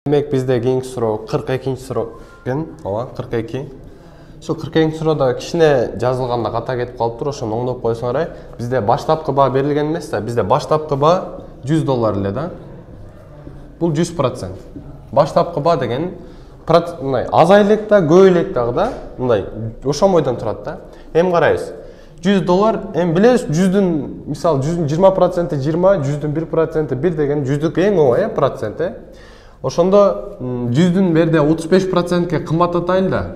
Demek bizde keyinki суроо 42 суроо экен. Ооба, 42. Ошо 42 суроодо кичине жазылганда ката кетип калыптыр, ошону оңдоп койсоңор. Бизде баштапкы баа берилген эмес да, бизде баштапкы баа $100 эле да. Бул 100%. Баштапкы баа деген мындай азай элек да, көп элек дагы да, мындай ошомойдон турат да. Эми карайбыз. $100, эми билебиз, 100дун, мисалы 100дун 20% 20, 100дун 1% 1 деген 100дүк эң оңой процент. Ошондо 100дун берде 35%ке кымбаттатайлы да.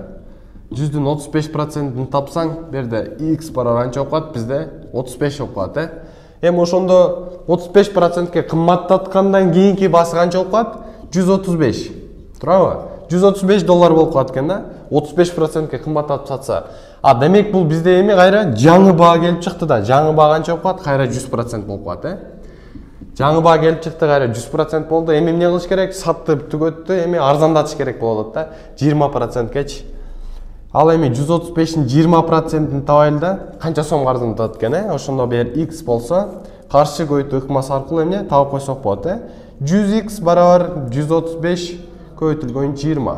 100дун 35%ын тапсаң, берде x барабар анча окуат, бизде 35 окуат. Эми ошондо 35%ке кымбаттаткандан кийинки баасы канча окуат? 135. Туурабы? $135 болуп калат экен да. 35%ке кымбаттатып сатса. Демек бул бизде эми кайра жаңы баа келип чыкты да. Жаңы баа канча окуат? Кайра 100% болуп калат, Жаңы баа келип чыкты, кайра 100% болду. Эми эмне кылыш керек? Сатып түгөттү, эми арзандатыш керек болот да. 20%кечи. Ал эми 135-ин 20%ын табайлы да. Канча сом арзандатат экен, Ошондо бер x болсо, каршы көбөйтүү ыкмасы аркылуу эмне табып койсок болот, 100x барабар 135 көбөйтүлгөн 20.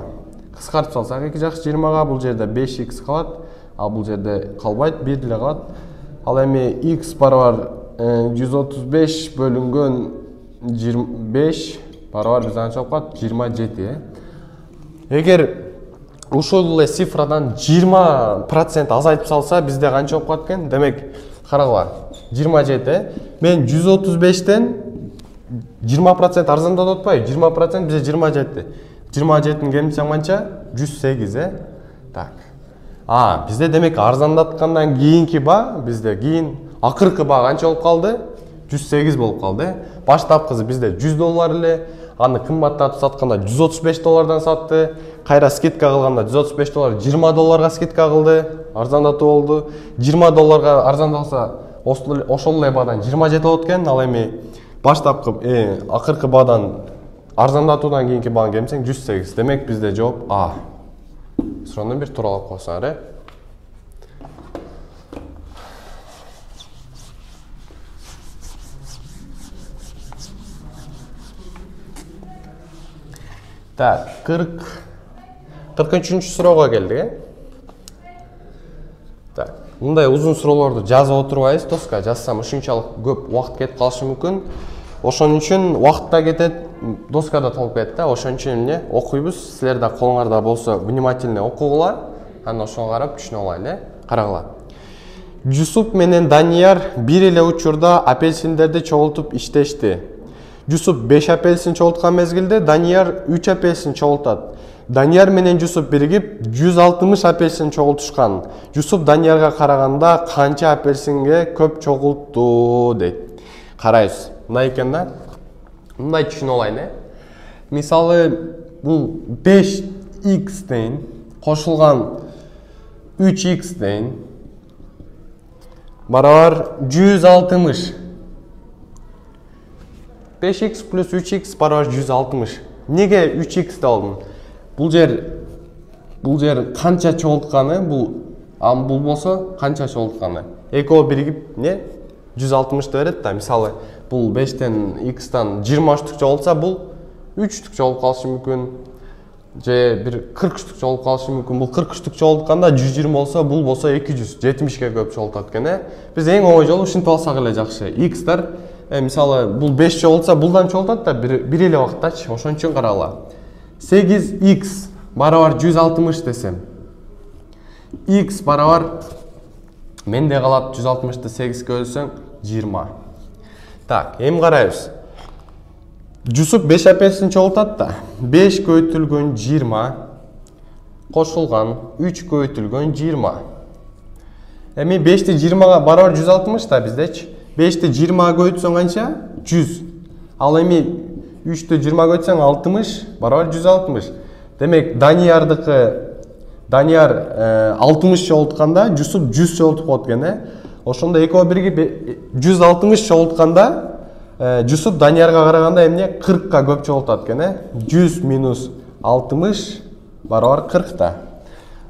Кыскартып салсак, эки жак 20га бул жерде 5x калат, ал бул жерде калбайт, 1 эле калат. Ал эми x барабар 135 бөлүнгөн 25 барабар биз анча окуат? 27. Эгер ушул эле цифрадан 20% азайтып салса, бизде канча окуат экен? Демек, карагыла. 27. Мен 135тен 20% арзандатып атпайбы? 20% бизде 27. 27-ин кемитсем канча? 108, Так. Бизде демек арзандаткандан кийинки баа, бизде кийин акыркы баа канча болуп калды? 108 болуп калды. Баштапкысы бизде $100 эле, аны кымбаттатып сатканда $135 сатты. Кайра скидка кылганда $135 $20 скидка кылды, арзандатуу болду. $20 арзандалса, ошол эле баадан 27 болот экен. Ал эми баштапкы акыркы баадан арзандатуудан кийинки бааны кемсең 108. Демек бизде жооп А. Суроонун бир тууралап койсоңор, Так, 43-чү суроого келдик, Так, мындай узун суроолорду жазып отурбайбыз, доска. Жазсам ушунчалык көп убакыт кетип калышы мүмкүн. Ошон үчүн убакыт да кетет, доска да толуп кетет да. Ошон үчүн эмне окуйбуз. Силер да колуңарда болсо внимательно окугула, анан ошого карап түшүнө алайлы. Карагыла. Жусуп менен Данияр бир эле учурда апельсиндерди чогултуп иштешти. Жусуп 5 апельсин чогулткан мезгилде Данияр 3 апельсин чогултат. Данияр менен Жусуп биригип 160 апельсин чогултушкан. Жусуп Даниярга караганда канча апельсинге көп чогултту дейт. Карайбыз. Мындай экен да. Мындай түшүнө алайын, Мисалы, бул 5x дейин кошулган 3x дейин барабар 160. 5x плюс 3x барабар 160. Неге 3x да алдым? Бул жер канча чогултканы, бул болсо канча чогултканы. Экөө биригип 160 берет да. Мисалы, бул 5тен x-тан 23 чогултса, бул 3 чогулуп калышы мүмкүн. Же бир 43 чогулуп калышы мүмкүн. Бул 43 чогултканда 120 болсо, бул болсо 270ке көп чогултат экен, Биз эң оңой жолу ушинтип алсак эле жакшы. X-тар мисалы, бул 5 чогултса, булдан чогултат да, бир эле убакыттачы. Ошон үчүн карагыла. 8x барабар 160 десем. X барабар менде калат 160-ты 8-ке бөлсөң 20. Так, эми карайбыз. Жусуп 5 апельсин чогултат да. 5 көбөйтүлгөн 20 кошулган 3 көбөйтүлгөн 20. Эми 5ти 20га барабар 160 да биздечи. 5ти 20га көбөйтсөң канча? 100. Ал эми 3тү 20га көбөйтсөң 60 барабар 160. Демек Данияр 60 чогултканда, Жусуп 100 чогултуп калат экен, Ошондо экөө биригип 160 чогултканда, Жусуп Даниярга караганда эмне 40ка көп чогултат экен, 100 минус 60 барабар 40 да.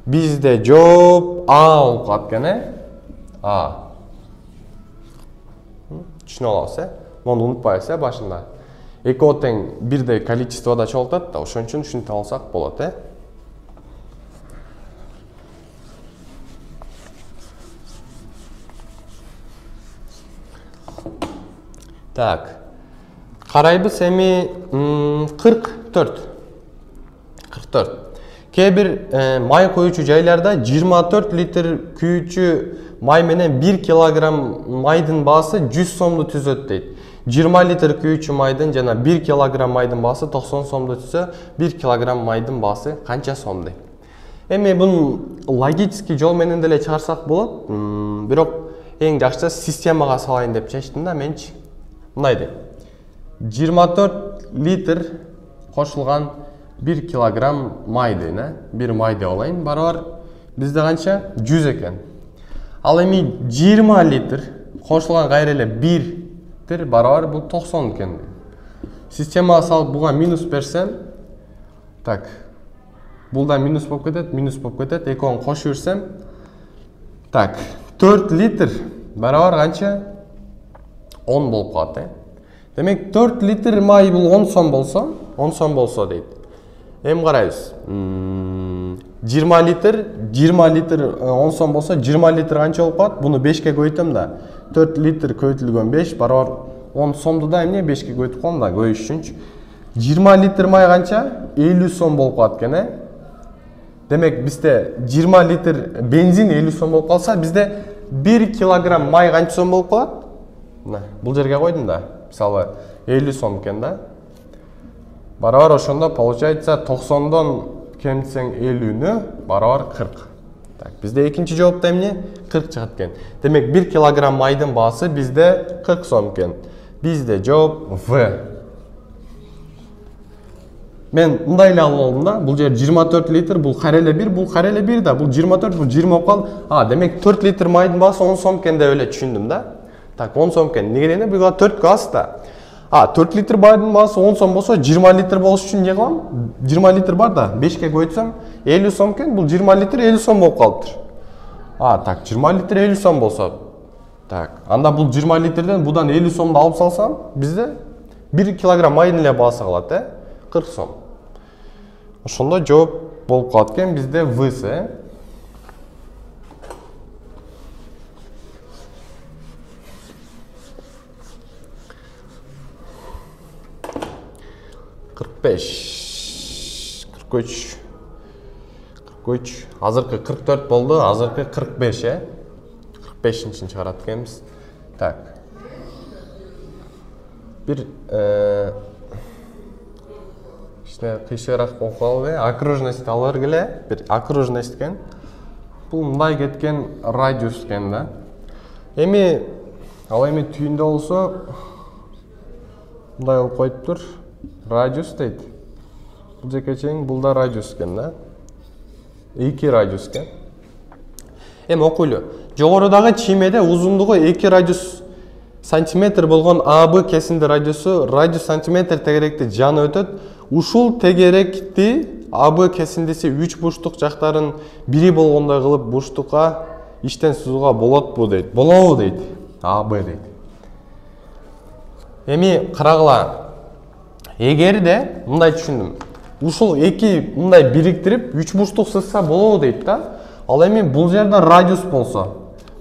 Бизде жооп А болуп калат экен, А. Түшүнө алабыз, Муну унутпайбыз, башында. экөө тең бирдей количествода чогултат да, ошон үчүн ушинтип алсак болот, Так, карайбыз эми 44. Кээ бир май коюучу жайларда 24 литр күйүүчү май менен 1 килограмм майдын баасы 100 сомду түзөт дейт. 20 литр күйүүчү майдын жана 1 килограмм майдын баасы 90 сомду түзсө, 1 килограмм майдын баасы канча сом дейт. Эми бун логический жол менен деле чыгарсак болот, бирок эң жакшысы системага салайын деп чечтим да менчи. Мындай дейт. 24 литр кошулган 1 килограмм май дейін, bir май деп алайын, барабар бизде канча 100 экен. Ал эми 20 литр кошулган кайра эле 1 барабар бул 90 экен. Системага салып буга минус берсем, так. Бул да минус болуп кетет, экөөнү кошуп берсем, так, 4 литр барабар канча 10 болуп калат, Демек 4 литр май бул 10 сом болсо дейт. Эми карайбыз. 20 литр 10 сом болсо 20 литр канча болуп калат? Буну 5ке көбөйтөм да. 4 литр көбөйтүлгөн 5 барабар 10 сомду да эмне 5ке көбөйтүп коем да, көбөйүш үчүнчү. 20 литр май канча? 50 сом болуп калат экен, Демек бизде 20 литр бензин 50 сом болуп калса, бизде 1 килограмм май канча сом болуп калат? Мына, бул жерге койдум да. Мисалы 50 сом экен да. Барабар ошондо получается 90дон кемитсең 50-нү барабар 40. Так, бизде экинчи жоопто эмне? 40 чыгат экен. Демек 1 килограмм майдын баасы бизде 40 сом экен. Бизде жооп В. Мен мындай эле алып алдым да. Бул жер 24 литр, бул кайра эле 1, бул кайра эле 1 да. Бул 24, бул 20 болуп калды. Демек 4 литр майдын баасы 10 сом экен деп эле түшүндүм да. Так, 10 сом экен. Неге дегенде буга 4 аз да. 4 литр майдын баасы 10 сом болсо, 20 литр болуш үчүн не кылам? 20 литр бар да, 5ке көбөйтсөм 50 сом экен, бул 20 литр 50 сом болуп калыптыр. Так, 20 литр 50 сом болсо. Так, анда бул 20 литрден будан 50 сомду алып салсам, бизде 1 килограмм майдын эле баасы калат, 40 сом. Ошондо жооп болуп калат экен бизде ВС. Азыркы 44 болду, азыркы 45, 45-нчи чыгарат экенбиз. Так. Бир кичине кыйшыгыраак болуп калды, окружность алып бергиле, бир окружность экен. Бул мындай кеткен радиус экен да. Ал эми түйүндө болсо мындай болуп коюптур. Радиус дейт. Бул жеке чейин бул да радиус экен да. 2 радиус экен. Окуйлу. Жогорудагы чиймеде узундугу 2 радиус сантиметр болгон АБ кесинди радиусу радиус сантиметр тегеректи жанып өтөт. Ушул тегеректи АБ кесиндиси 3 бурчтук жактарын бири болгондой кылып бурчтукка иштен сызууга болотпу дейт. Болобу дейт. АБ дейт. Карагыла. Эгерде мындай түшүндүм. Ушул эки мындай бириктирип 3 бурчтук сызса болобу дейт да. Ал эми бул жерде радиус болсо,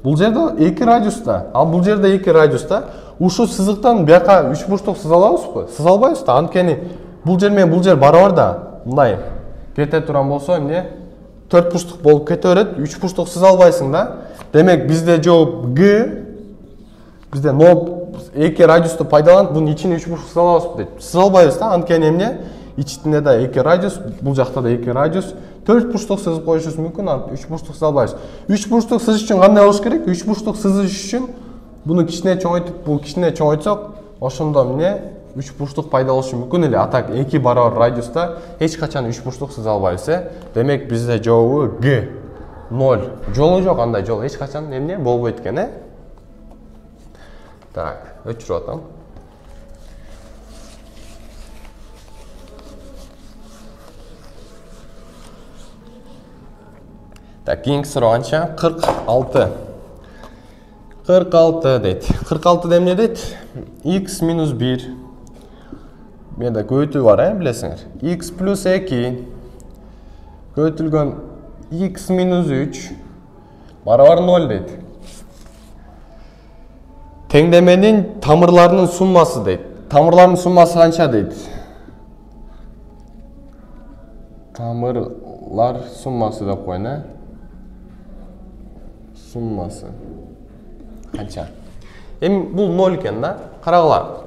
бул жерде 2 радиус да, ал бул жерде 2 радиус да. Ушул сызыктан бияка 3 бурчтук сыза алабызбы? Сыза албайбыз да. Анткени бул жер менен бул жер барабар да. Мындай кете турган болсо эмне? 4 бурчтук болуп кете берет, 3 бурчтук сыза албайсың да. Демек бизде жооп Г, бизде 2 радиусту пайдаланып, бунун ичине 3 бурчтук сыза алабызбы дейт. Сыза албайбыз да. Анткени эмне? Ичинде да 2 радиус, бул жакта да 2 радиус. 4 бурчтук сызып коюшубуз мүмкүн, 3 бурчтук сыза албайбыз. 3 бурчтук сызыш үчүн кандай болуш керек? 3 бурчтук сызыш үчүн буну кичине чоңойтуп, бул кичине чоңойтсок, ошондо эмне 3 бурчтук пайда болушу мүмкүн эле. Атак 2 барабар радиуста эч качан 3 бурчтук сыза албайбыз, Демек бизде жообу Г 0. Жолу жок, андай жол эч качан эмне болбойт экен, Так, өчүрүп атам. Так, кийинки суроо канча? 46. 46 дейт. 46 эмне дейт? X минус 1 менде көбөйтүү бар, билесиңер. X плюс 2 көбөйтүлгөн x минус 3 барабар 0 дейт. Теңдеменин тамырларынын суммасы дейт. Тамырларынын суммасы канча дейт? Тамырлар суммасы деп коеюн, Суммасы канча? Эми бул 0 экен да. Карагыла.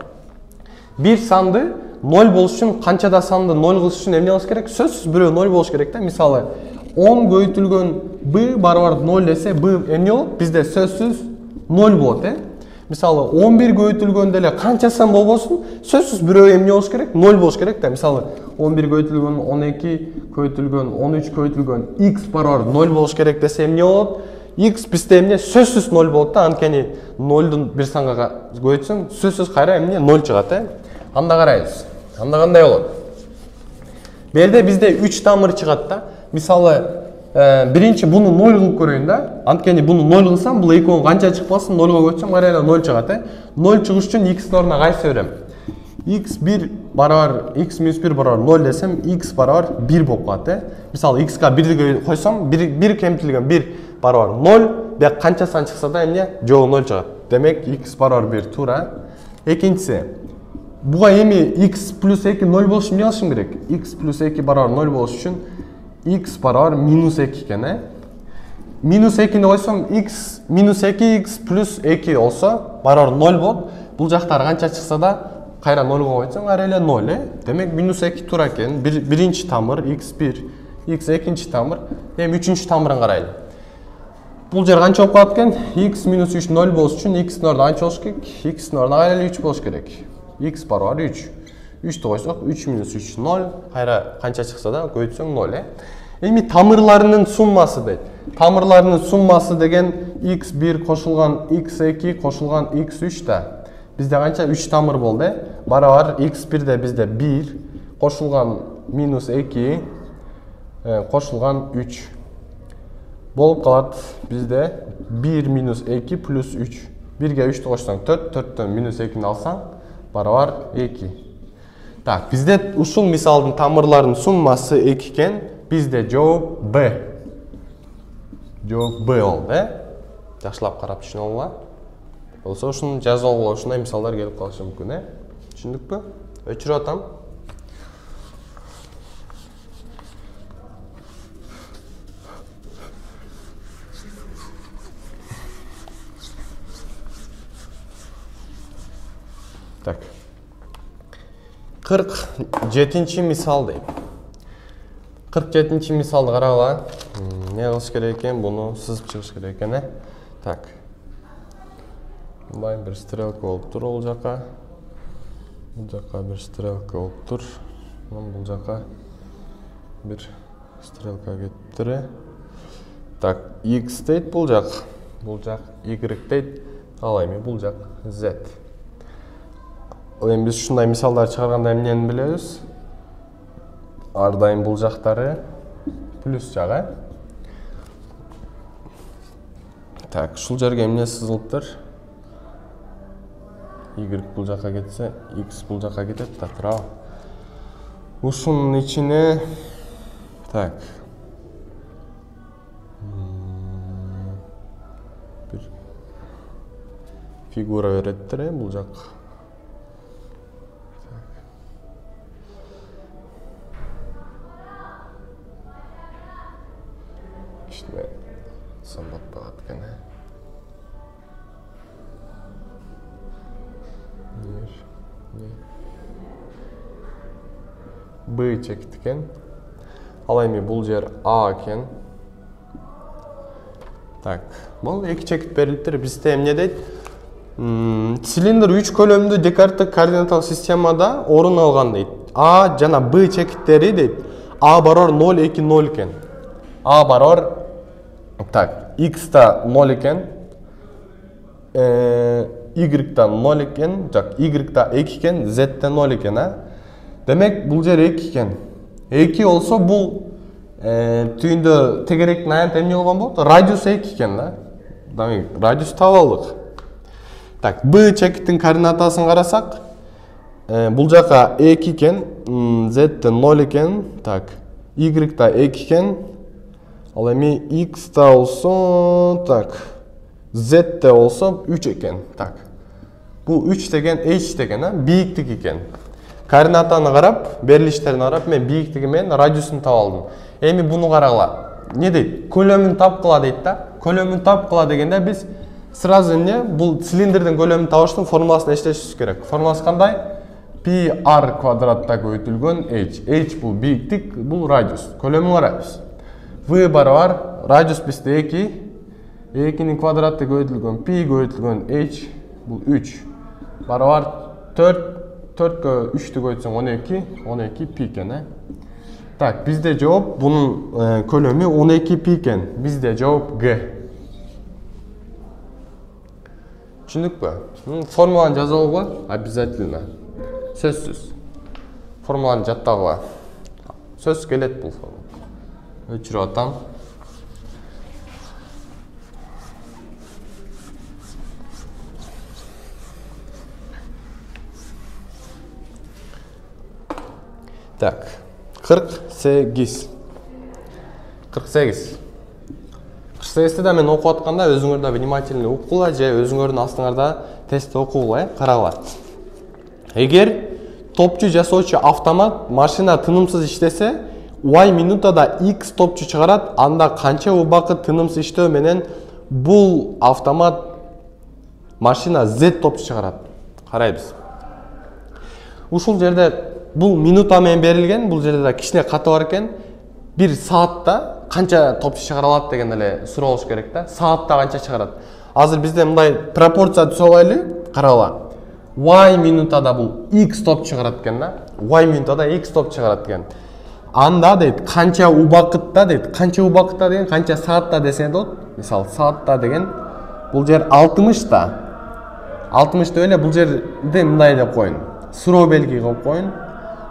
Бир санды 0 болуш үчүн, канчада санды 0 кылыш үчүн эмне кылыш керек? Сөзсүз бирөө 0 болуш керек да. Мисалы 10 көбөйтүлгөн b барабар 0 десе, b эмне болот? Бизде сөзсүз 0 болот, Мисалы 11 көбөйтүлгөн деле канча сан болбосун, сөзсүз бирөө эмне болуш керек? 0 болуш керек да. Мисалы 11 көбөйтүлгөн 12 көбөйтүлгөн 13 көбөйтүлгөн x барабар 0 болуш керек десе эмне болот? X бизде эмне? Сөзсүз 0 болот да. Анткени 0дун бир санга көбөйтсөң, сөзсүз кайра эмне? 0 чыгат, Анда карайбыз. Анда кандай болот? Бу жерде бизде 3 тамыр чыгат да. Мисалы, биринчи буну 0 кылып көрөйүн да. Анткени буну 0 кылсам, бул экөөнүн канча чыкпасын, 0га көчсөм, кайра эле 0 чыгат, 0 чыгыш үчүн x ордуна кайсы берем? x1 барабар x минус 1 барабар 0 десем, x барабар 1 болуп калат, Мисалы x'ка 1 койсом, 1 кемтилген 1 барабар 0, бияк канча сан чыкса да эмне? Жолу 0 чыгат. Демек x барабар 1 туура. Экинчиси, буга эми x плюс 2 0 болуш үчүн эмне кылышым керек? x плюс 2 барабар 0 болуш үчүн x барабар минус 2 экен, Минус 2-ни койсом, x минус 2x плюс 2 болсо барабар 0 болот. Бул жактар канча чыкса да кайра 0га койсоң, кайра эле 0, Демек минус 2 туура экен. Биринчи тамыр x1, x экинчи тамыр, эми үчүнчү тамырын карайлы. Бул жер канча болуп калат экен? x минус 3 0 болуш үчүн x-ин ордуна канча болуш керек? x-ин ордуна кайра эле 3 болуш керек. x барабар 3. 3-тү койсок, 3 минус 3 0, кайра канча чыкса да көбөйтсөң 0, Эми тамырларынын суммасы дейт. Тамырларынын суммасы деген x1 кошулган x2 кошулган x3 да. Бизде канча? 3 тамыр болду, Барабар x1 де бизде 1 кошулган минус 2 кошулган 3 болуп калат. Бизде 1 минус 2 плюс 3. 1ге 3-тү кошсоң 4, 4төн минус 2-ни алсаң барабар 2. Так, бизде ушул мисалдын тамырларынын суммасы 2 экен. Бизде жооп Б. Жооп Б болду, Жакшылап карап түшүнүп алгыла. Болсо ушуну жазып алгыла, ушундай мисалдар келип калышы мүмкүн, Түшүндүкпү? Өчүрүп атам. Так. 47-нчи мисал дейт. 47-нчи мисалды карагыла. Не кылыш керек экен? Буну сызып чыгыш керек экен, Так. Мындай бир стрелка болуп тур бул жака. Бул жака бир стрелка болуп тур. Бул жака бир стрелка кетиптир. Так, x дейт бул жак. Бул жак y дейт. Ал эми бул жак z. Эми биз ушундай мисалдар чыгарганда эмнени билебиз? Ар дайым бул жактары плюс жагы. Так, ушул жерге эмне сызылыптыр? Y бул жака кетсе, x бул жака кетет да, туурабы? Ушунун ичине так. Бир фигура береттир, бул жак. İşte sanat bahatken. B çektiken. Ал эми бул жер A экен. Так, бул эки чекит берилиптир. Бизде эмне дейт? Цилиндр 3 көлөмдүү декарттык координаталык системада орун алган дейт. A жана B чекиттери дейт. A барабар 0 2 0 экен. A барабар так, x та 0 экен. Y та 0 экен, жак y та 2 экен, z та 0 экен, Демек бул жер 2 экен. 2 болсо бул түйүндө тегеректин аянты эмне болгон болот? Радиус 2 экен да. Демек радиус таап алдык. Так, B чекиттин координатасын карасак, бул жака 2 экен, z де 0 экен, так, y да 2 экен, ал эми x да болсо, так, z де болсо 3 экен, так. Бул 3 деген h деген, бийиктик экен. Координатаны карап, берилиштерин карап, мен бийиктиги менен радиусун таап алдым. Эми буну карагыла. Не дейт? Көлөмүн тапкыла дейт да. Көлөмүн тапкыла дегенде биз сразу эмне? Бул цилиндрдин көлөмүн табыштын формуласын эчтешибиз керек. Формуласы кандай? Пи r квадратта көбөйтүлгөн h. H бул бийиктик, бул радиус. Көлөмүн карайбыз. V барабар радиус бизде 2. 2-нин квадраты көбөйтүлгөн пи көбөйтүлгөн h бул 3. Барабар 4. 4-кө 3-тү көбөйтсөң 12. 12 пи экен, Так, bizde cevap bunun kölömü 12 pi iken. Bizde cevap G. Düşündük mü? Formulanı жазабы обязательно. Сөзсүз. Формуланы жаттагыла. Сөз келет бул формула. Өчүрүп атам. Так. 48. 48'ti de мен окуп атканда өзүңөр да внимательно укугула же өзүңөрдүн астыңарда тестти окугула, карагыла. Эгер топчу жасоочу автомат машина тынымсыз иштесе, y минутада x топчу чыгарат, анда канча убакыт тынымсыз иштөө менен бул автомат машина z топчу чыгарат? Карайбыз. Ушул жерде бул минута менен берилген, бул жерде да кичине каты бар экен. Бир саатта канча топчу чыгара алат деген эле суроо болуш керек да. Саатта канча чыгарат? Азыр бизде мындай пропорция түзүп алайлы, карагыла. Y минутада бул x топ чыгарат экен да. Y минутада x топ чыгарат экен. Анда дейт канча убакытта дейт. Канча убакытта деген канча саатта десең болот. Мисалы саатта деген бул жер 60 да. 60 деп эле бул жерде мындай деп коюн. Суроо белги коюп коюн.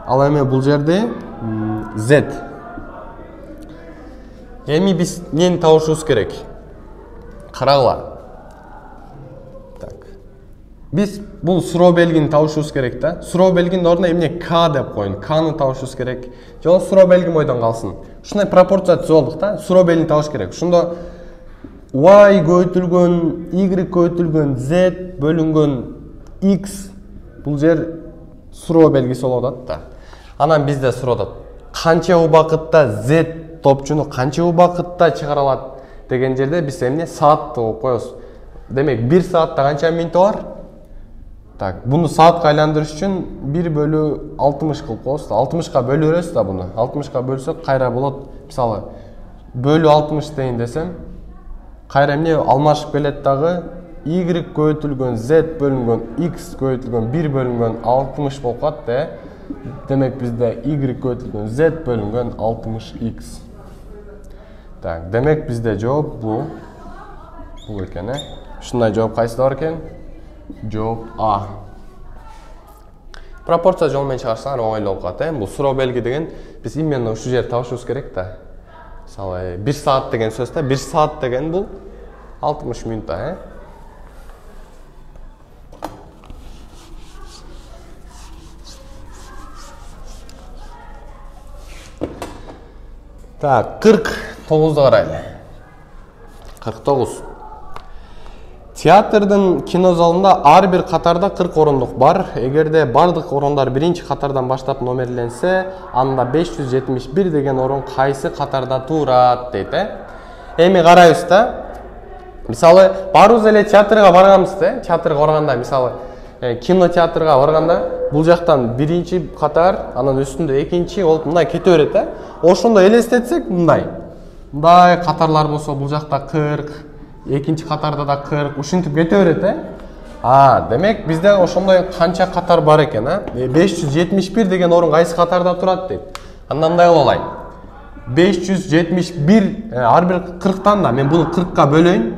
Ал эми бул жерде z. Эми биз эмнени табышыбыз керек? Карагыла. Так. Биз бул суроо белгини табышыбыз керек да. Суроо белгинин ордуна эмне k деп коюн. K'ны табышыбыз керек. Жок, суроо белги мойдон калсын. Ушундай пропорция түзүп алдык да. Суроо белгини табыш керек. Ошондо y көбөйтүлгөн y көбөйтүлгөн z бөлүнгөн x бул жер суроо белгиси болуп атат да. Анан бизде суроодот. Канча убакытта z топчуну канча убакытта чыгара алат деген жерде биз эмне саатты коюп коебуз. Демек 1 саатта канча минуты бар? Так, буну саатка айландырыш үчүн 1/60 кылып коебуз. 60ка бөлөбүз да буну. 60ка бөлсөк кайра болот. Мисалы бөлү 60 дейин десем, кайра эмне алмашып келет дагы y көбөйтүлгөн z бөлүнгөн x көбөйтүлгөн 1 бөлүнгөн 60 болуп калат да. Демек бизде y көбөйтүлгөн z бөлүнгөн 60x. Так, демек бизде жооп бул экен, Ушундай жооп кайсыда бар экен? Жооп А. Пропорция жолу менен чыгарсаңар оңойлуу болуп калат, Бул суроо белги деген биз именно ушул жерди табышыбыз керек да. Мисалы 1 саат деген сөз да, 1 саат деген бул 60 минутта, Так, 49'da карайлы. 49. Театрдын кино залында ар бир катарда 40 орондук бар. Эгерде бардык орондар биринчи катардан баштап номерленсе, анда 571 деген орун кайсы катарда турат дейт, Эми карайбыз да. Мисалы, баарыбыз эле театрга барганбыз да. Театрга барганда, мисалы, кино театрга барганда бул жактан биринчи катар, анан үстүндө экинчи болуп мындай кете берет, Ошондо элестетсек мындай. Мындай катарлар болсо бул жакта 40, экинчи катарда да 40, ушинтип кете берет, Демек бизде ошондой канча катар бар экен, 571 деген орун кайсы катарда турат дейт. Анда мындай кылалай. 571 ар бир 40тан да мен буну 40ка бөлөйүн.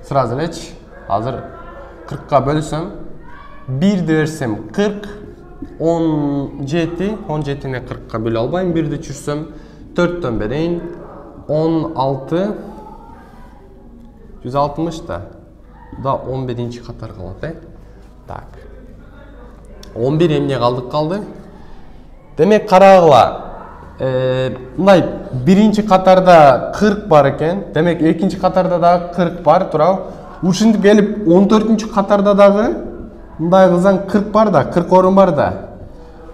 Сразу элечи. Азыр 40ка бөлсөм 1 деп берсем 40, 17, 17-не 40ка бөлө албайм, 1-ди түшүрсөм 4төн берейин, 16, 160 да. Да 11-чи катар калат, Так. 11 эмне kaldı. Demek karagıla. Мындай биринчи катарда 40 бар экен. Демек экинчи катарда дагы 40 бар, туурабы? Ушинтип келип 14-чү катарда дагы мындай кылсаң 40 бар да, 40 орун бар да.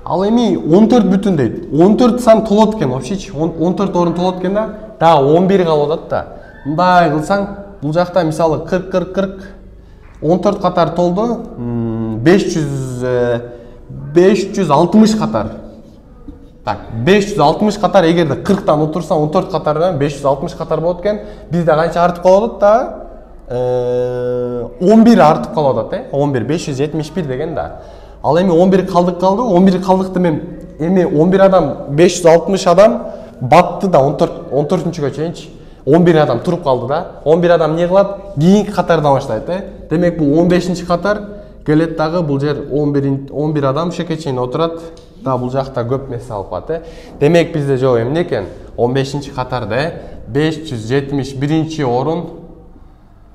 Ал эми 14 бүтүн дейт. 14 сан толот экен, вообще 14 орун толот экен да. Дагы 11 калып атат да. Мындай кылсаң, бул жакта мисалы 40 14 катар толду. 560 катар. Так, 560 катар эгерде 40тан отурсаң 14 катардан 560 катар болот экен. Бизде канча артып калып атат да? 11 артып калып атат, 11 571 деген да. Ал эми 11 калдык. 11 калдыкты мен эми 11 адам 560 адам батты да 14-чүгө чейинчи. 11 адам туруп калды да. 11 адам эмне кылат? Кийинки катардан баштайт, Демек бул 15-чи катар келет дагы, бул жер 11 адам ушеке чейин отурат. Да, бул жакта көп нерсе алып калат, Демек бизде жооп эмне экен? 15-чи катарда 571-чи орун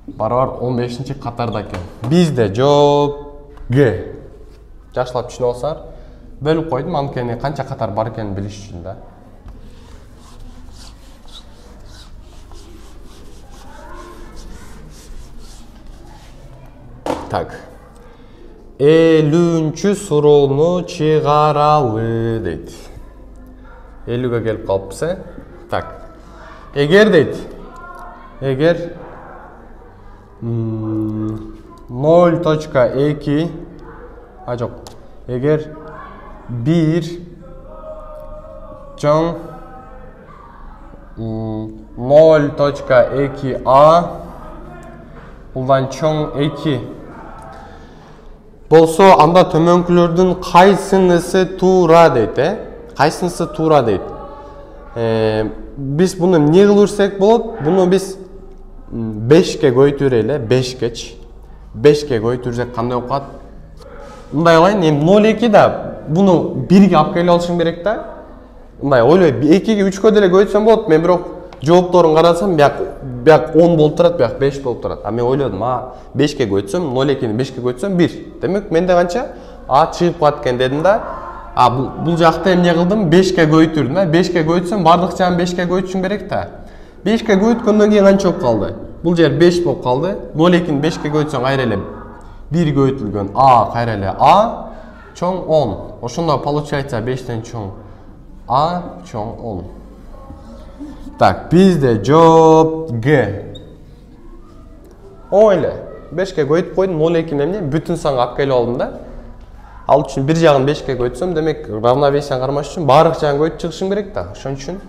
барабар 15-чи катарда экен. Бизде жооп Г. Жакшылап түшүнүп алсаңар, бөлүп койдум, анткени канча катар бар экенин билиш үчүн да. Так. 50-чү суроону чыгаралы дейт. 50ге келип калыппыз, Так. Эгер дейт. Эгер 0.2 жок. Эгер 1 чоң 0.2а булдан чоң 2 болсо, анда төмөнкүлөрдүн кайсынысы туура дейт, Кайсынысы туура дейт. Биз буну эмне кылып жүрсөк болот? Буну биз 5ке көйтүрөлү, 5кечи. 5ке көйтүрсөк кандай болуп калат? Мындай кылайын, эми 0.2 да буну 1ге алып келип алышым керек да. Мындай ойлойм, 2ге 3кө деле көйтсөм болот, мен бирок жоопторун карасам, бияк 10 болуп турат, бияк 5 болуп турат. А мен ойлодум, 5ке көйтсөм, 0.2-ни 5ке көйтсөм 1. Демек менде канча? Чыгып калат экен дедим да. Бул жакта эмне кылдым? 5ке көйтүрдүм, 5ке көйтсөм, бардык жагын 5ке көйтүшүм керек да. 5ке көйткөндөн кийин канча болуп калды? Бул жер 5 болуп калды. 0.2-ни 5ке көйтсөң, кайра эле 1 көйтүлгөн кайра эле чоң 10. Ошондо получается 5тен чоң чоң 10. Так, bizde жооп Г. Ойле. 5ке көйтүп койдум, 0.2 эмне? Бүтүн санга алып келип алдым да. Ал үчүн бир жагын 5ке көйтсөм, демек равновесияны кармаш үчүн баардык жагын көйтүп чыгышым керек да. Ошон үчүн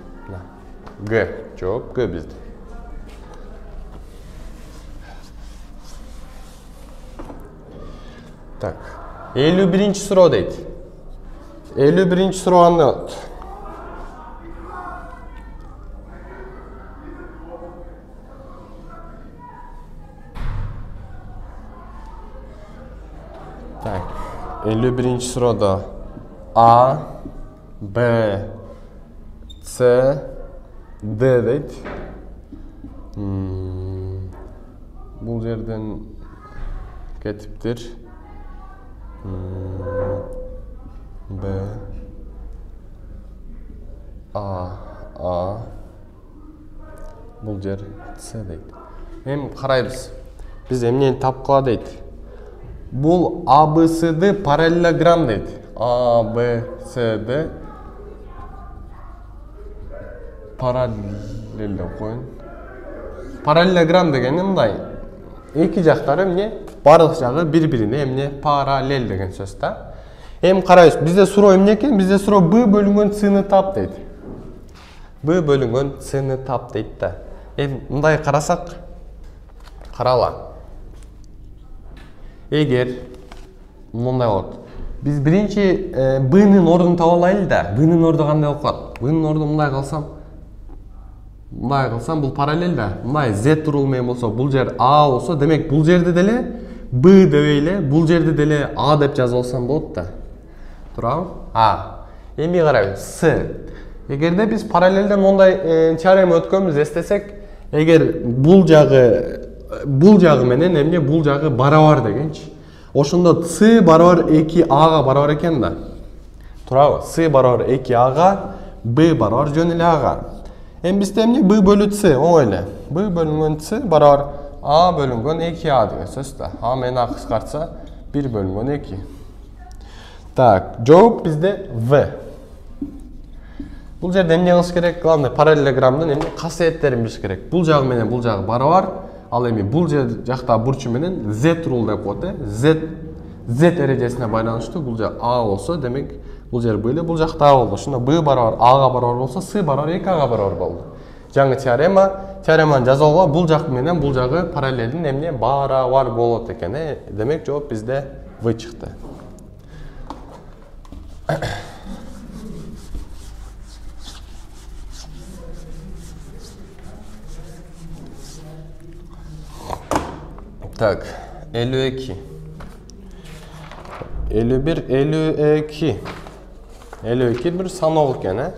Г. Жооп Г bizde. Так. 51-ci суроо дейт. 51-ci суроо кандай болот? Так, 51-ci sırada A, B, C, D deyt. Bul yerden ketiptir. B, A, bul yer C deyt. Hem karayız. Biz emniyeni tap kıla deyt. Bul ABCD parallelogram deyt. ABCD paralel koyun. Parallelogram degeni mындай. Эки жактары эмне? Бардык жагы бири-бирине эмне? Параллель деген сөз да. Эми карайбыз. Бизде суроо эмне экен? Бизде суроо B бөлүнгөн C-ны тап дейт. B бөлүнгөн C-ны тап дейт да. Эми мындай карасак, карала. Эгер мындай болот. Биз биринчи B-нын ордун таба алайлы да. B-нын орду кандай болуп калат? B-нын орду мындай кылсам бул параллель да. Мындай Z турул менен болсо, бул жер A болсо, демек бул жерде деле B дебейле, бул жерде деле A деп жазып алсам болот да. Турабы? Эми карайбыз. C. Эгерде биз параллелден мондай теорема өткөнбүз эстесек, эгер бул жагы менен эмне бул жагы барабар дегенчи. Ошондо c барабар 2a барабар экен да. Туурабы? c барабар 2a, b барабар жөн эле a. Эми бизде эмне b бөлү c оңой эле. b бөлүнгөн c барабар a бөлүнгөн 2a деген сөз да. a менен a кыскартса 1 бөлүнгөн 2. Так, жооп бизде v. Бул жерде эмне кылыш керек? Главный параллелограммдын эмне касиеттерин билиш керек. Бул жагы менен бул жагы барабар. Ал эми бул жакта бурчу менен z рул деп коет. Z эрежесине байланыштуу. Бул жак a болсо, демек бул жер b эле, бул жакта a болду. Ошондо b барабар a-га барабар болсо, c барабар 2a-га барабар болду. Жаңы теореманы жазууга бул жак менен бул жагы параллелдин эмне барабар болот экен. Демек жооп бизде v чыкты. Так, 52. 51, 52. 52 bir sanok eкен,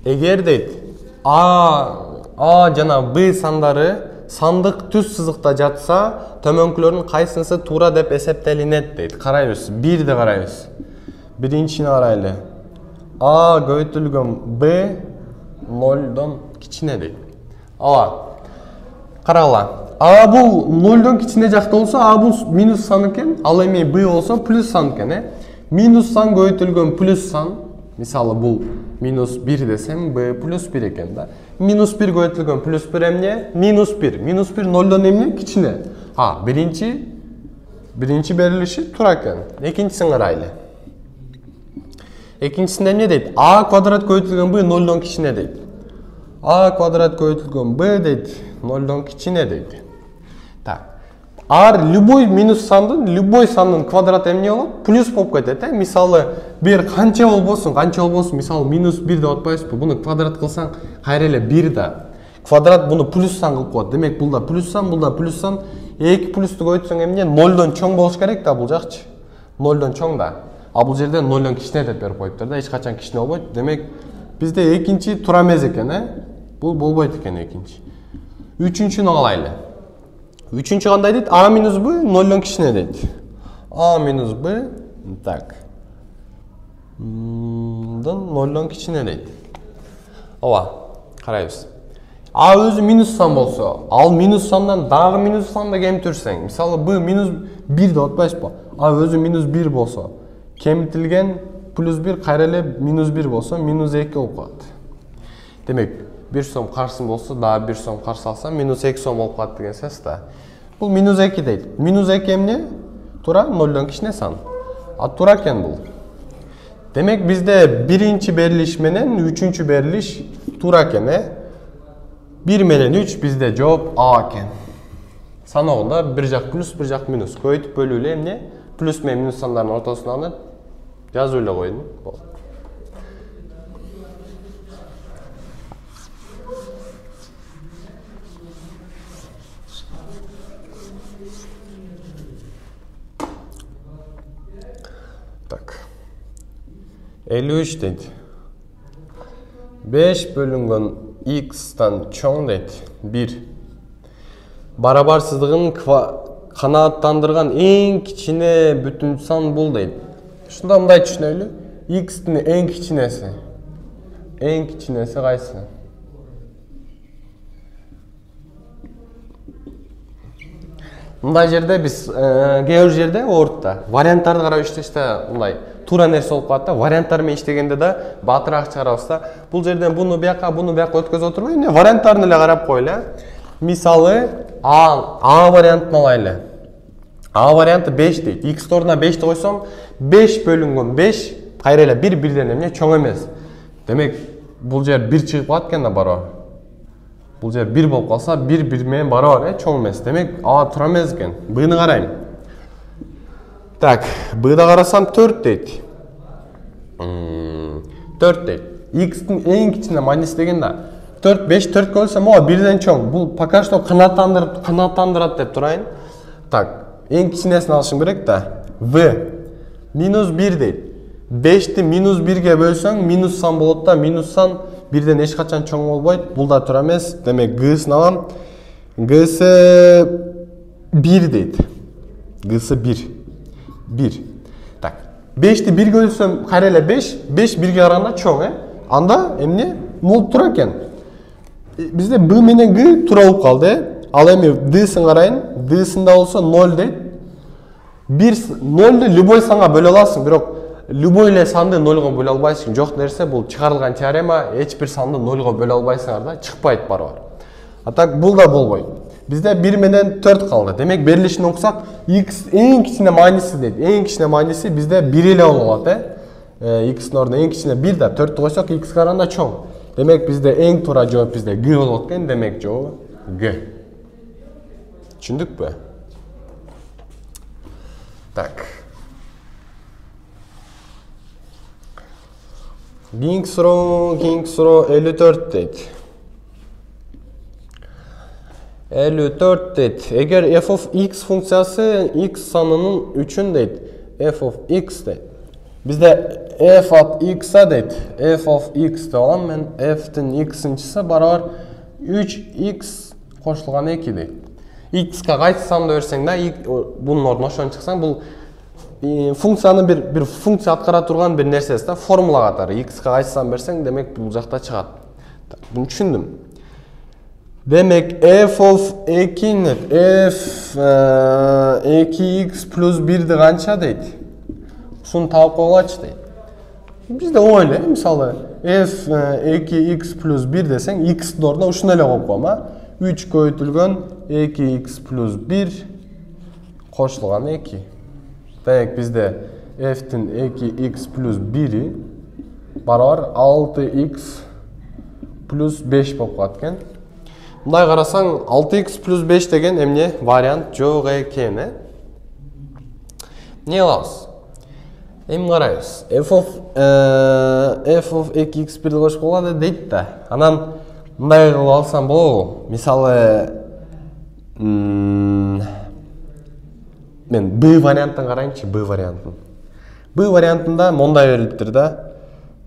Эгер дейт A жана B сандары сандык түз сызыкта жатса, төмөнкүлөрдүн кайсынысы туура деп эсептелинет дейт. Карайбыз, 1 де карайбыз. Биринчини карайлы. A көбөйтүлгөн B 0дон кичине дейт. Карагыла. A бул 0дон кичине жакта болсо, A бул минус сан экен, ал эми B болсо плюс сан экен. Минус сан көбөйтүлгөн плюс сан. Мисалы бул минус 1 десем, b плюс 1 экен да. Минус 1 көбөйтүлгөн плюс 1 эмне? Минус 1. Минус 1 0дон эмне? Кичине. Биринчи берилиши туура экен. Экинчисин карайлы. Экинчисинде эмне дейт? A квадрат көбөйтүлгөн b 0дон кичине дейт. A квадрат көбөйтүлгөн b дейт, 0дон кичине дейт. Так. Любой минус сандын квадраты эмне болот? Плюс болуп кетет. Мисалы, бир канча болбосун, мисалы минус 1 деп атпайсызбы? Буну квадрат кылсаң, кайра эле 1 да. Квадрат буну плюс сан кылып коет. Демек, булда плюс сан, булда плюс сан. 2 плюсту көбөйтсөң эмне? 0дон чоң болуш керек да бул жакчы. 0дон чоң да. А бул жерде 0дон кичине деп берип коюптур да, эч качан кичине болбойт. Демек, бизде экинчи туура эмес экен, Бул болбойт экен экинчи. Үчүнчүнү алайлы. Üçüncü kандай deyit? A minus B 0'dan kişine deyit. A minus B tak. 0'dan kişine deyit. Karayız. A özü minus san bolsa, al minus sandan dagı minus sanda kemtirsen, misалы B minus 1 de atpayız bu. A özü minus 1 bolsa, kemitilgen plus 1 kayra ele minus 1 bolsa, minus 2 olup kalat. Demek, bir som karşısın bolsa, daha bir som karşı alsa, minus 2 som olup kalat degen ses da. Bu minus 2 deydi. Minus 2 emne? Tura 0'dan kişine san. Tura eken bul. Demek bizde birinci beriliş menen üçüncü beriliş tura eken. 1 menen 3 bizde cevap A eken. Sanağında bir jak plus bir jak minus. Koyup bölüyle emne? Plus ve minus sanların ortasına alıp yazıyla koydum. Tak. 53 deydi. 5 bölünген x'tan çoğun deydi. 1. Barabarsızlığın kanaattandırgan en kiçine bütün san bul deydi. Şunda mınday düşünelim. X'nin en kiçinesi. En kiçinesi kaysı? Мындай жерде биз кээ бир жерде орутта варианттарды карап иштеште мындай туура нерсе болуп калат да, варианттар менен иштегенде да баатыраак чыгарабыз да. Бул жерден буну бияка өткөзүп отурбай, эмне варианттарын эле карап коелу. Мисалы А вариантын алайлы. А варианты 5 дейт. X ордуна 5 койсом, 5 бөлүнгөн 5 кайра эле 1 бирден эмне чоң эмес. Демек, бул жер 1 чыгып калат экен да барабар. Бул жер 1 болуп калса, 1 менен барабар, чоң эмес. Демек, А туура эмес экен. Б'ны карайм. Так, Б'да карасам 4 дейт. 4 дейт. X'тин эң кичине майнус деген да. 4, 5, 4 көрсөм, о, 1ден чоң. Бул пока что канааттандырат деп турайын. Так, эң кичинесин алышым керек да. V. Минус 1 дейт. 5'ti минус 1'ge бөлсөң, минус сан болот да, минус сан 1'ден эч качан чоң болбойт. Бул да туура эмес. Демек Г'сын алам. Г'сы 1 дейт. Г'сы 1. 1. Так. 5'ti 1'ge бөлсөм, кайра эле 5. 5 1'ge караганда чоң, Анда эмне? Болуп тура экен. Бизде Б менен Г туура болуп калды. Ал эми Д'сын карайын. Д'сында болсо 0 дейт. 0'ды любой санга бөлө аласың, бирок любой эле санды 0га бөлө албайсың. Жок нерсе, бул чыгарылган теорема, эч бир санды 0га бөлө албайсыңар да, чыкпайт барыбар. А так бул да болбойт. Бизде 1 менен 4 калды. Демек берилишин окусак, x эң кичине мааниси дейт. Эң кичине мааниси бизде 1 эле болот, x-н ордуна эң кичине 1 да 4 койсок, x караганда чоң. Демек бизде эң туура жооп бизде Г болот экен, демек жообу Г. Түшүндүкпү? Так. Кийинки суроо 54 дейт. 54 дейт. Эгер f of x функциясы x санынын 3-ün дейт. f of x дейт. Бизде f at x дейт. f of x деп алам мен. F'тин x-инчisi барабар 3x кошулган 2 дейт. X-ка кайсы санды берсең да, бунун ордуна ошону чыксаң, бул функциянын бир функция аткара турган бир нерсеси да, формула катары. X-ка кайсы сан берсең, демек бул жакта чыгат. Буну түшүндүм. Демек f of 2 f 2x плюс 1-ди канча дейт? Ушуну таап койгулачы дейт. Бизде оңой эле, мисалы f 2x плюс 1 десең, x-дин ордуна ушуну эле коюп коем, 3 көбөйтүлгөн 2x плюс 1 кошулган 2. Демек бизде f-тин 2x плюс 1-и барабар 6x плюс 5 болуп калат экен. Мындай карасаң, 6x плюс 5 деген эмне? Вариант жок экен, Не кылабыз? Эми карайбыз. f of 2x 1-ди кошуп койгола дейт да. Анан мындай кылып алсам болобу? Мисалы, мен B вариантын карайынчы, B вариантын. B вариантында мондай берилиптир да.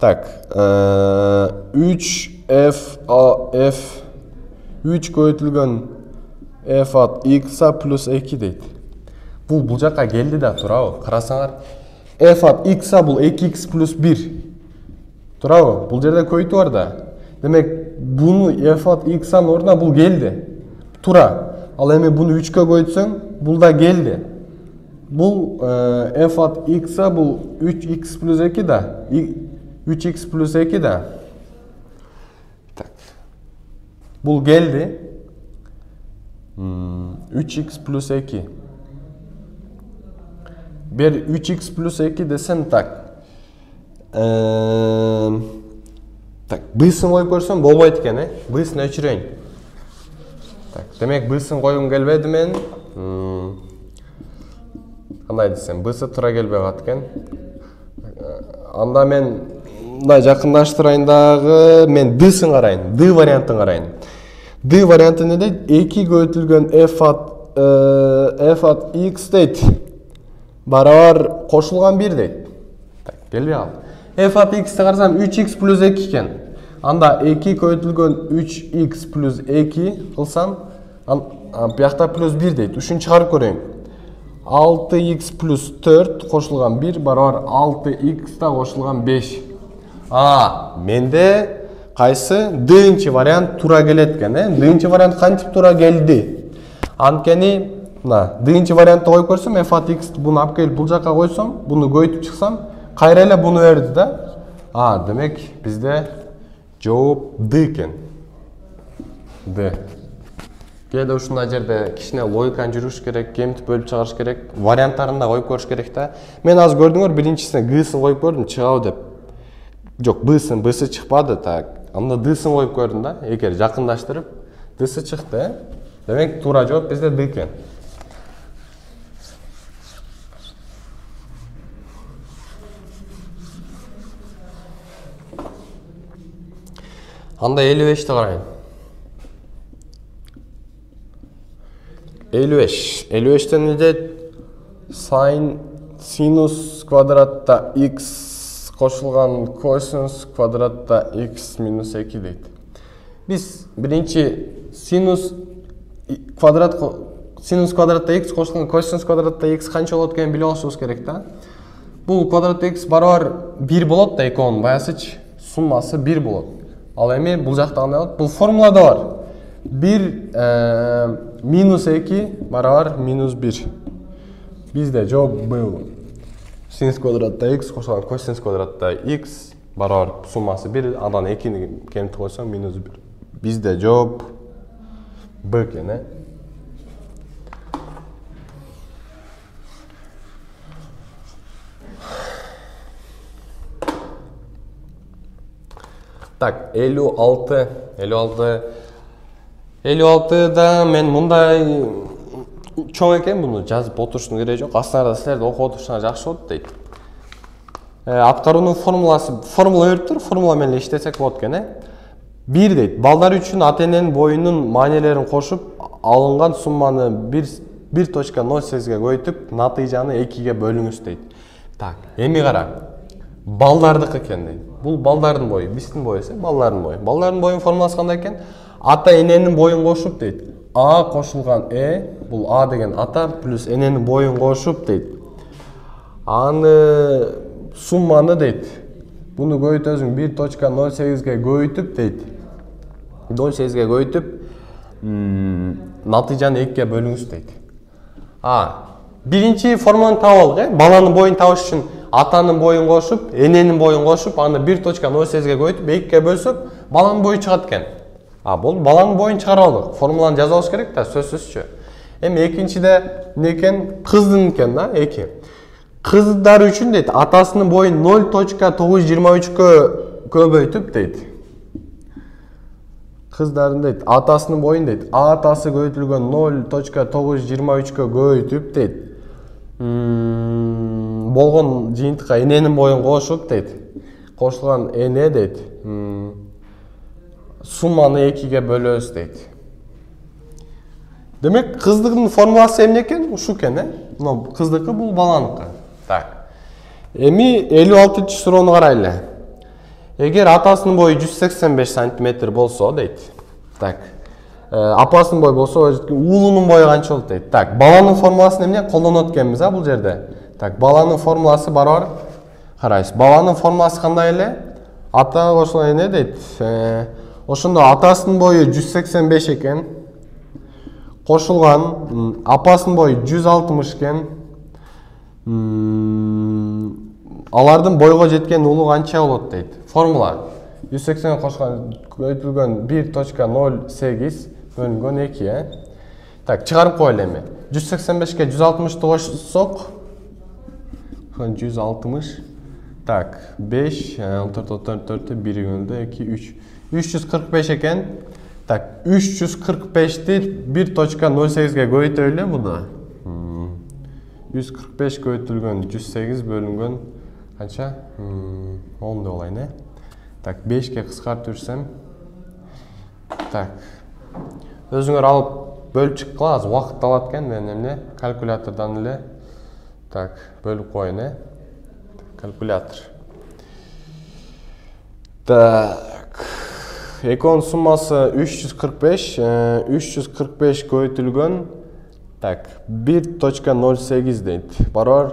Так, 3 көбөйтүлгөн f at x плюс 2 дейт. Бул жакка келди да, туурабы? Карасаңар, f at x бул 2x плюс 1. Туурабы? Бул жерде көбөйтүү бар да. Демек, буну f at x-н ордуна бул келди. Тура. Ал эми буну 3-кө көбөйтсөң, бул да келди. Бул f at x бул 3x плюс 2 да. 3x плюс 2 да. Так. Бул келди. 3x плюс 2. Бер 3x плюс 2 десем так. Так, Б'сын коюп көрсөм болбойт экен, Б'сын өчүрөйүн. Так, демек Б'сын коюм келбеди мен. Кандай десем, Б'сы туура келбей калат экен. Анда мен мындай жакындаштырайын дагы, мен D'сын карайын, D вариантын карайын. D варианты эмне дейт? 2 көбөйтүлгөн f at x дейт. Барабар кошулган 1 дейт. Так, келбей калды. f at x'ти карасам 3x плюс 2 экен. Анда 2 көбөйтүлгөн 3x плюс 2 кылсам, бuyakta плюс 1 дейт. Ушуну чыгарып көрөйүн. 6x плюс 4 кошулган 1 барабар 6x да кошулган 5. Менде кайсы? D-нчи вариант туура келет экен, D-нчи вариант кантип туура келди? Анткени, D-нчи вариантты коюп көрсөм, f at x буну алып келип бул жакка койсом, буну көбөйтүп чыксам, кайра эле буну берди да. Демек бизде жооп D экен. D. Кээде ушундай жерде кичине логиканы жүрүш керек, кемтип бөлүп чыгарыш керек, варианттарын да коюп көрүш керек да. Мен азыр көрдүңөр, биринчисине G-сын коюп көрдүм, чыгабы деп. Жок, Б'сы чыкпады, так. Анда D'сын коюп көрдүм да, эгер жакындаштырып, D'сы чыкты, Демек туура жооп бизде D экен. Анда 55'ti карайын. 55'тен не дейт? Sin синус квадратта x кошулган косинус квадратта x минус 2 дейт. Биз биринчи синус квадратта x кошулган косинус квадратта x канча болот экенин билип алышыбыз керек да. Бул квадратта x барабар 1 болот да, экөөнүн баясычы суммасы 1 болот. Ал эми бул жакта кандай болот? Бул формулада бар. 1 минус 2 барабар минус 1. Bizde жооп был. Синус квадратта x кошулган косинус квадратта x барабар суммасы 1, андан 2-ни кемитип койсоң минус 1. Bizde жооп Б экен, э? Так, 56-да мен мындай чоң экен, буну жазып отуруштун кереги жок. Астында силерди окуп отурушуңар жакшы болот дейт. Аткаруунун формула берип тур, формула менен иштесек болот экен, э? 1 дейт. Балдар үчүн ата-эненин боюнун маанилерин кошуп, алынган сумманы 1.08ге көбөйтүп, натыйжаны 2ге бөлүңүз дейт. Так, эми кара. Балдардыкы экен дейт. Бул балдардын бою, биздин бою эсе, балдардын бою. Балдардын боюнун формуласы кандай экен? Ата-эненин боюн кошуп дейт. А кошулган бул А деген ата плюс эненин боюн кошуп дейт. Аны сумманы дейт. Буну көбөйтөсүң 1.08ге көбөйтүп дейт. 0.8ге көбөйтүп, натыйжаны 2ге бөлүңүз дейт. Биринчи формуланы таап алдык, баланын боюн табыш үчүн атанын боюн кошуп, эненин боюн кошуп, аны 1.08ге көбөйтүп, 2ге бөлсөк, баланын бою чыгат экен. Бул баланын боюн чыгарып алдык. Формуланы жазып алыш керек да, сөзсүзчү. Эми экинчиде эмне экен? Кыздын экен да, 2. Кыздар үчүн дейт, атасынын боюн 0.923гө көбөйтүп дейт. Кыздардын дейт, атасынын боюн дейт, атасы көбөйтүлгөн 0.923гө көбөйтүп дейт. Болгон жыйынтыкка эненин боюн кошуп дейт. Кошулган эне дейт. Сумманы 2ге бөлөбүз дейт. Демек, кыздыгын формуласы эмне экен? Ушу экен, э? Кыздыкы бул баланыкы. Так. Эми 56-чы суроону карайлы. Эгер атасынын бою 185 см болсо дейт. Так. Апасынын бою болсо, уулунун бою канча болот дейт. Так, баланын формуласын эмне колдонот экенбиз бул жерде? Так, баланын формуласы барабар. Карайсыз. Баланын формуласы кандай эле? Ата кошулган эне дейт. Ошондо атасынын бою 185 экен. Кошулган апасынын бою 160 экен. Алардын бойго жеткен уулу канча болот дейт. Формула 180 кошулган көбөйтүлгөн 1.08 бөлүнгөн 2, э? Так, чыгарып коелу эми. 185ке 160 кошсок 160. Так, 5, 4, 1 бөлүндө 2, 3. 345 экен. Так, 345-ти 1.08ге көбөйтөлү муну. 145 көбөйтүлгөн 108 бөлүнгөн канча? 10 деп алайын, э? Так, 5ке кыскартып жүрсөм. Так. Өзүңөр алып бөлүп чыккыла, аз убакыт алат экен, мен эмне калькулятордон эле. Так, бөлүп коеюн, э? Калькулятор. Так. Экөөнүн суммасы 345, 345 көбөйтүлгөн. Так, 1.08 дейт. Барабар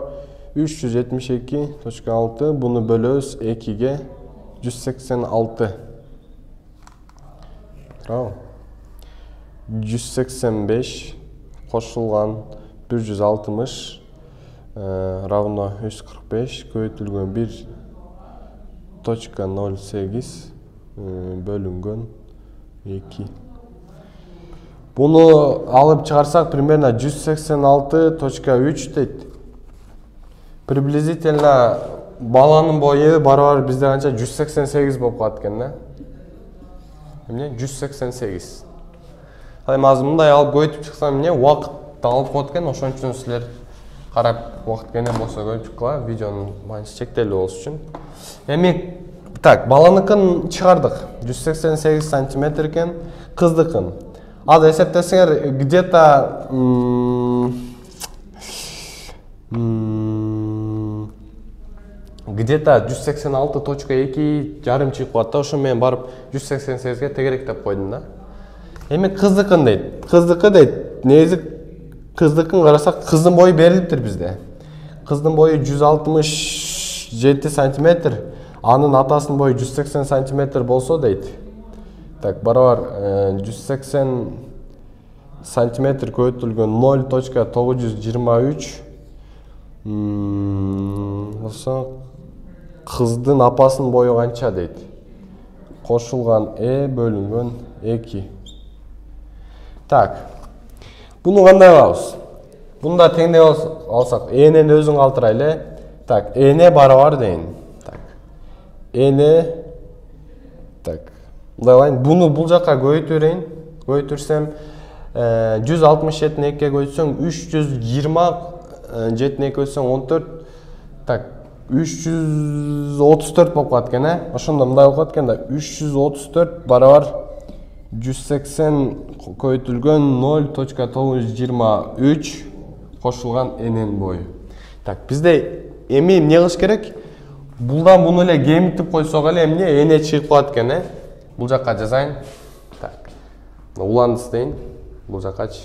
372.6, буну бөлөбүз 2ге 186. Браво. 185 кошулган 160 равно 145 көбөйтүлгөн 1.08 бөлүнгөн 2. Буну алып чыгарсак примерно 186.3 дейт. Приблизительно баланын бою барабар бизде канча 188 болуп калат экен, да? Эмне? 188. Эми азыр мындай алып көбөйтүп чыксам эмне? Убакыт алып коет экен, ошон үчүн силер карап убакыт кенен болсо көбөйтүп чыккыла, видеонун маңызы чектелүү болуш үчүн. Эми так, баланыкын чыгардык. 188 см экен, кыздыкын. Азыр эсептесеңер где-то где-то 186.2 жарым чыгып калат да, ошо менен барып 188ге тегерек деп койдум да. Эми кыздыкын дейт. Кыздыкы дейт. Негизи кыздыкын карасак, кыздын бою берилиптир бизде. Кыздын бою 167 сантиметр, анын атасынын бою 180 сантиметр болсо дейт. Так, барабар 180 сантиметр көбөйтүлгөн 0.923 болсо кыздын апасынын бою канча дейт. Кошулган бөлүнгөн 2. Так. Буну кандай кылабыз? Бунда теңдеп алсак, энени өзүң калтырайлы. Так, эне барабар дейин. Так. Эне так. Буну бул жакка көбөйтүрөйүн. Көбөйтүрсөм 167-ни 2-ге көбөйтсөң 320-7-ни 2-ге көбөйтсөң 14. Так, 334 болуп калат экен, Ошондо мындай болуп калат экен да, 334 барабар 180 көбөйтүлгөн 0.923 кошулган эненин бою. Так, бизде эми эмне кылыш керек? Булдан буну эле кемитип койсок эле эмне эне чыгып калат экен, Бул жакка жазайын. Так. Уланды дейин. Бул жаккачы.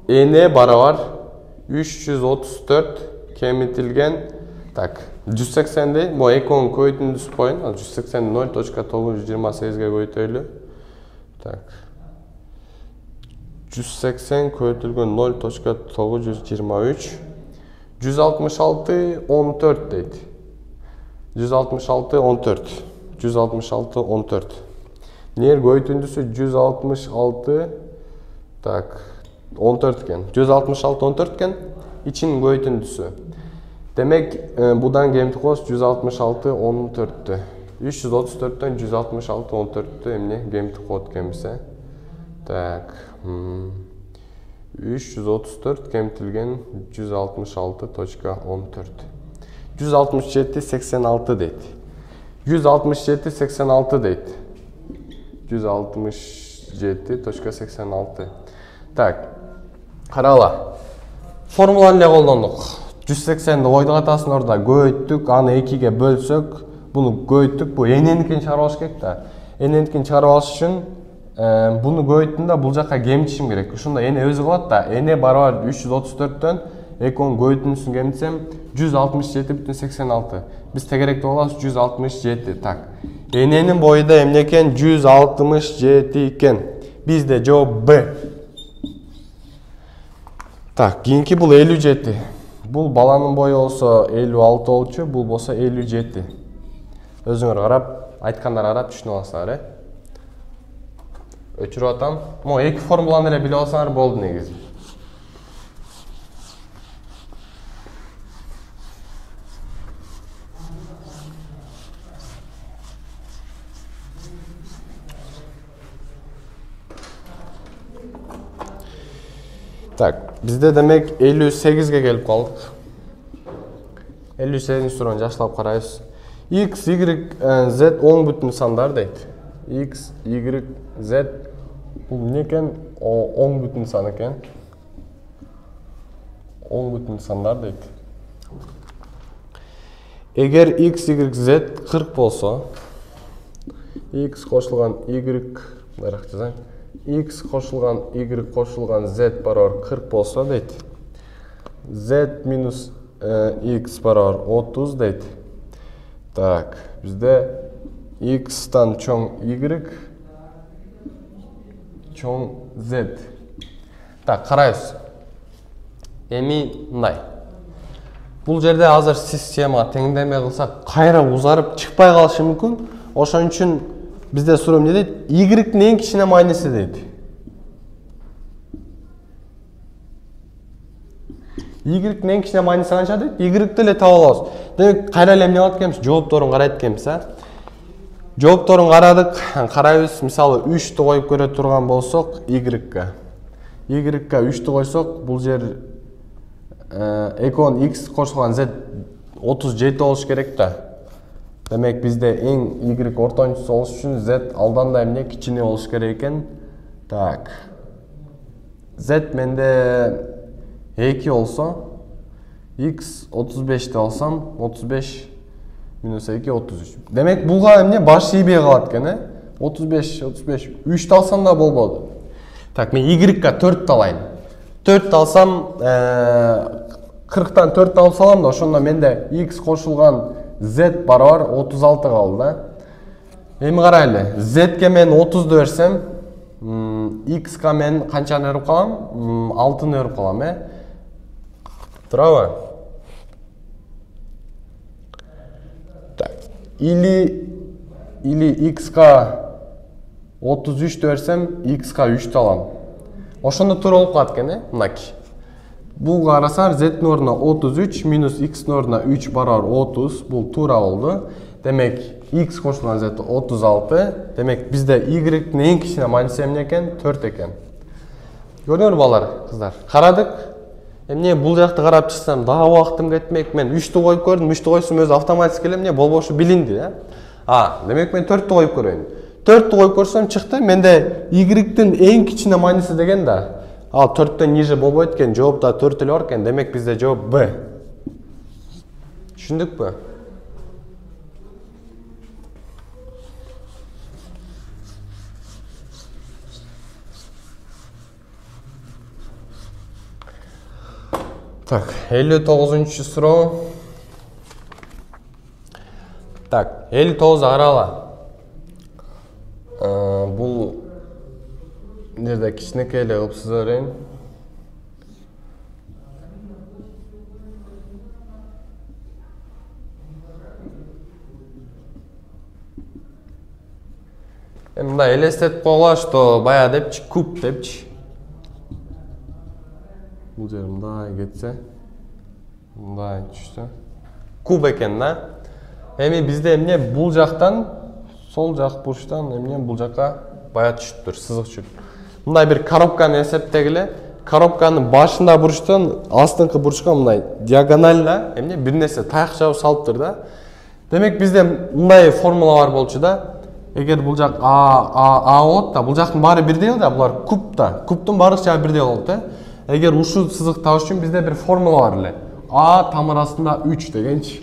Эне барабар 334 кемитилген. Так. 180-ди, бу эконун көбөйтүндүсү коюн. 180-ди 0.928-ге көбөйтөлү. Так. 180 көбөйтүлгөн 0.923. 166 14 дейт. 166 14. 166 14. Нер көбөйтүндүсү 166 так 14 экен. 166 14 экен. Ичин көбөйтүндүсү. Демек, будан кемитип коебуз 166 14-тү. 334-төн 166 14-тү эмне кемитип коет экенбиз, Так. 334 кемитилген 166.14. 167 86 дейт. 167 86 дейт. 167.86. Так. Карала. Формуланы эле колдондук. 180-ди койдук атасын орда көбөйттүк, аны 2-ге бөлсөк, буну көбөйттүк. Бу эненикин чыгарып алыш керек да. Эненикин чыгарып алыш үчүн буну көбөйттүм да бул жакка кемитишим керек. Ошондо эне өзү калат да. Эне барабар 334-төн эконун көбөйтүндүсүн кемитсем 167.86. Биз тегерек деп алабыз 167. Так. Эненин бою да эмне экен? 167 экен. Бизде жооп Б. Так, кийинки бул 57. Бул баланын бою болсо 56 болчу, бул болсо 57. Өзүңөр карап, айткандарды карап түшүнүп аласыңар, Өчүрүп атам. Мо эки формуланы эле билип алсаңар болду негизи. Так, бизде демек 58-ге келип калдык. 58-ci суроону жакшылап карайбыз. X, Y, Z оң бүтүн сандар дейт. X, Y, Z бул эмне экен? Оң бүтүн сан экен. Оң бүтүн сандар дейт. Эгер X, Y, Z 40 болсо, X кошулган Y, мындай жазайын. X кошулган Y кошулган Z барабар 40 болсо дейт. Z минус X барабар 30 дейт. Так, бизде X-тан чоң Y, чоң Z. Так, карайбыз. Эми мындай. Бул жерде азыр система теңдеме кылсак, кайра узарып чыкпай калышы мүмкүн. Ошон үчүн бизде суроо эмне дейт? Y-nin эң кичине майнеси дейт. Y-nin эң кичине майнеси канча дейт? Y-ди эле таап алабыз. Демек, кайра эле эмне кылат экенбиз? Жоопторун карайт экенбиз, Жоопторун карадык, карайбыз. Мисалы 3-тү коюп көрө турган болсок, Y-га. Y-га 3-тү койсок, бул жер экон X кошулган Z 37 болуш керек да. Демек, бизде эң Y ортончусу болуш үчүн Z алдан да эмне кичине болуш керек экен. Так. Z менде 2 болсо, x 35 деп алсам 35 минус 2 33. Демек буга эмне баш ийбей калат экен, 35 3 алсам да болбоду. Так, мен y-га 4 алайын. 4 алсам 40-тан 4 алып салам да, ошондо менде x кошулган z барабар 36 калды да. Эми карайлы, z-ге мен 30 берсем, x-га мен канчаны берип калам? 6-ны берип калам, Турабы? Так, или x-га 33 берсем, x-га 3 алам. Ошондо туура болуп калат экен, мынакей. Бул карасаңар z-дин ордуна 33 минус x-дин ордуна 3 барабар 30, бул туура болду. Демек x кошулган z 36. Демек бизде y-дин эң кичине мааниси эмне экен? 4 экен. Көрдүңөрбү балдар, кыздар? Карадык. Эмне бул жакты карап чыксам, дагы убактым кетмек. Мен 3-тү коюп көрдүм, 3-тү койсом өзү автоматически эле эмне болбошу билинди, демек мен 4-тү коюп көрөйүн. 4-тү коюп көрсөм чыкты. Менде y-дин эң кичине мааниси деген да. Ал 4-төн ниже болбойт экен, жоопта 4 эле бар экен. Демек бизде жооп Б. Түшүндүкпү? Так, 59-нчу суроо. Так, 59 карала. Бул жерде кичинекей эле кылып сыза берейин. Эми мындай элестетип койгула, что бая депчи, куб депчи. Бул жер мындай кетсе, мындай түштү. Куб экен да. Эми бизде эмне бул жактан, сол жак бурчтан эмне бул жакка бая түшүптүр, сызык түшүп. Мындай бир коробканы эсептегиле. Коробканын башында бурчтан астыңкы бурчка мындай диагонально эмне бир нерсе таяк жабып салыптыр да. Демек бизде мындай формула бар болчу да. Эгер бул жак А болот да, бул жактын баары бирдей да, булар куб да. Кубтун баары жагы бирдей болот да. Эгер ушул сызык табыш үчүн бизде бир формула бар эле. А тамыр астында 3 дегенчи.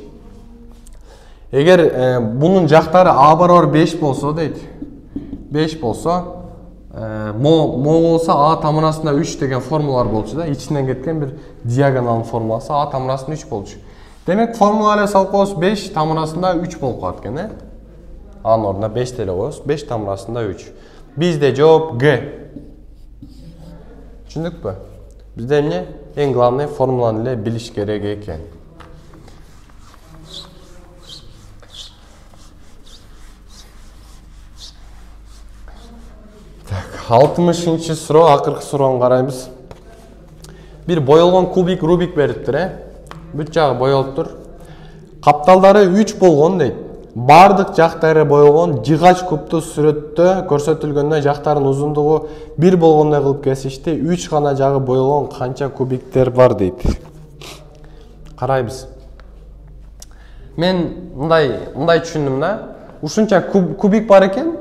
Эгер бунун жактары А барабар 5 болсо дейт. 5 болсо, мо болсо А тамыр астында 3 деген формула бар болчу да. Ичинен кеткен бир диагоналдын формуласы А тамыр астында 3 болчу. Демек формула эле салып коебуз, 5 тамыр астында 3 болуп калат экен, Анын ордуна 5 деле коебуз, 5 тамыр астында 3. Бизде жооп Г. Түшүндүкпү? Бизде эмне? Эң главный формуланы эле билиш керек экен. Так, 60-нчы суроо, акыркы суроону карайбыз. Бир боелгон кубик Рубик бериптир, Бүт жагы боелуптур. Капталдары 3 болгон дейт. Бардык жактары боелгон жыгач кубту сүрөттө көрсөтүлгөндөй жактарынын узундугу 1 болгондой кылып кесишти. 3 гана жагы боелгон канча кубиктер бар дейт. Карайбыз. Мен мындай түшүндүм да. Ушунча кубик бар экен.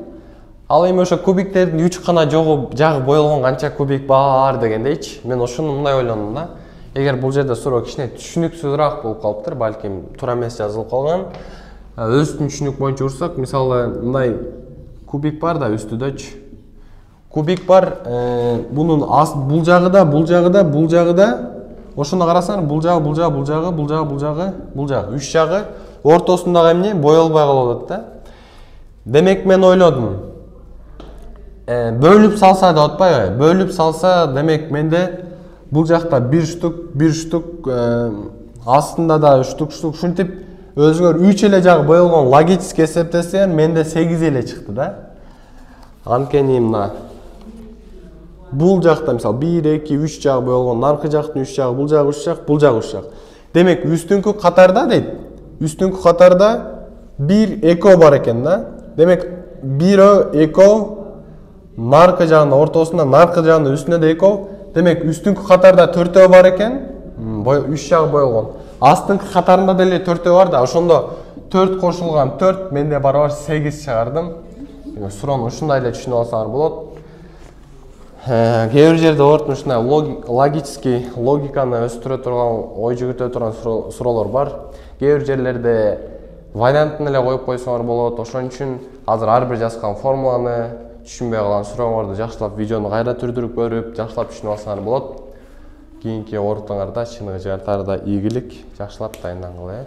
Ал эми ошо кубиктердин 3 гана жагы боелгон канча кубик бар дегендейчи. Мен ошону мындай ойлондум да. Эгер бул жерде суроо кичине түшүнүксүзүрөөк болуп калыптыр, балким туура эмес жазылып калган. Өстүн түшүнүк боюнча урсак, мисалы мындай кубик бар да үстүдөчү. Кубик бар, бунун бул жагы да, ошондо карасаңар, бул жагы, үч жагы ортосундагы эмне боелбой калып атат да. Демек мен ойлодум. Бөлүп салса деп атпайбы? Бөлүп салса, демек менде бул жакта бир штук, астында да штук, ушинтип өзүңөр 3 эле жагы боелгон логически эсептесеңер, менде 8 эле чыкты да. Анткени мына бул жакта мисалы 1, 2, 3 жагы боелгон, наркы жактын 3 жагы, бул жагы 3 жак, бул жагы 3 жак. Демек үстүнкү катарда дейт. Үстүнкү катарда 1 эко бар экен да. Демек 1 эко наркы жагында ортосунда, наркы жагында үстүнө да эко. Демек үстүнкү катарда 4 бар экен, 3 жагы боелгон. Астыңкы катарында деле 4 бар да, ошондо 4 кошулган 4 менде барабар 8 чыгардым. Суроону ушундай эле түшүнүп алсаңар болот. Кээ бир жерде ортун ушундай логический логиканы өстүрө турган, ой жүгүртө турган суроолор бар. Кээ бир жерлерде вариантын эле коюп койсоңор болот. Ошон үчүн азыр ар бир жазган формуланы түшүнбөй калган сурооңорду жакшылап видеону кайра түрдүрүп көрүп, жакшылап түшүнүп алсаңар болот. Кийинки оорутуңарда чыныгы жартарда ийгилик, жакшылап дайындангыла.